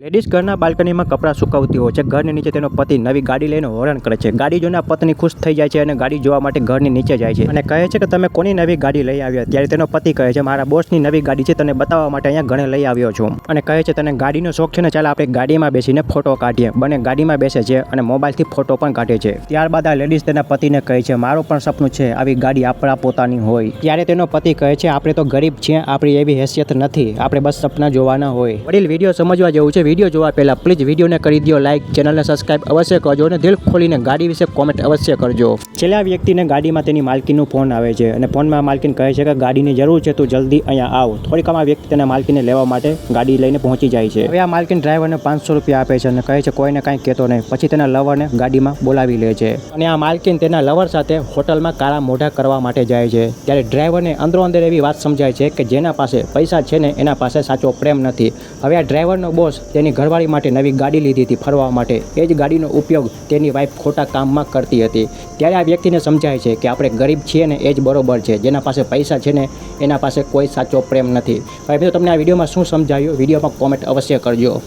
Ladies ઘરના બાલ્કનીમાં કપડાં સુકાવતી હોય છે. ઘરની નીચે તેનો પતિ નવી ગાડી લઈને હેરાન કરે છે. ગાડી જોઈને પત્ની ખુશ થઈ જાય છે અને ગાડી જોવા માટે ઘરની નીચે જાય છે અને કહે છે કે તમે કોની નવી ગાડી લઈ આવ્યા. ત્યારે તેનો પતિ કહે છે મારા બોસની નવી ગાડી છે, તને બતાવવા માટે અહીંયા ઘરે લઈ આવ્યો છું. અને કહે છે તને ગાડીનો શોખ છે ને, ચાલ આપણે ગાડીમાં બેસીને ફોટો કાઢીએ. બંને ગાડીમાં બેસે છે અને મોબાઈલથી ફોટો પણ કાઢે છે. ત્યારબાદ આ લેડીઝ તેના પતિને કહે છે મારું પણ સપનું છે આવી ગાડી આપણા પોતાની હોય. ત્યારે તેનો પતિ કહે છે આપણે તો ગરીબ છીએ, આપણી એવી હેસિયત નથી, આપણે બસ સપના જોવાના હોય. વડીલ, વિડીયો સમજવા જેવું છે. વિડીયો જોવા પહેલા પ્લીઝ વિડીયોને કરી દો લાઈક, ચેનલને સબસ્ક્રાઇબ અવશ્ય કરજો અને દિલ ખોલીને ગાડી વિશે કોમેન્ટ અવશ્ય કરજો. છેલ્લા વ્યક્તિને ગાડીમાં તેની માલકીનનો ફોન આવે છે અને ફોનમાં માલકીન કહે છે કે ગાડીની જરૂર છે, તું જલ્દી અહીંયા આવ. થોડીકમાં વ્યક્તિ તેના માલકીને લેવા માટે ગાડી લઈને પહોંચી જાય છે. હવે આ માલકીન ડ્રાઈવરને 500 રૂપિયા આપે છે અને કહે છે કોઈને કાંઈ કહેતો નહીં. પછી તેના લવરને ગાડીમાં બોલાવી લે છે અને આ માલકીન તેના લવર સાથે હોટલમાં કાળા મોઢા કરવા માટે જાય છે. ત્યારે ડ્રાઈવરને અંદરો અંદર એવી વાત સમજાય છે કે જેના પાસે પૈસા છે ને એના પાસે સાચો પ્રેમ નથી. હવે આ ડ્રાઈવરનો બોસ તેની ઘરવાળી માટે નવી ગાડી લીધી હતી ફરવા માટે. એ જ ગાડીનો ઉપયોગ તેની વાઈફ ખોટા કામમાં કરતી હતી. ત્યારે આ વ્યક્તિને સમજાય છે કે આપણે ગરીબ છીએ ને એ જ બરોબર છે, જેના પાસે પૈસા છે ને એના પાસે કોઈ સાચો પ્રેમ નથી. હવે મિત્રો તમને આ વિડીયોમાં શું સમજાયું, વિડીયોમાં કોમેન્ટ અવશ્ય કરજો.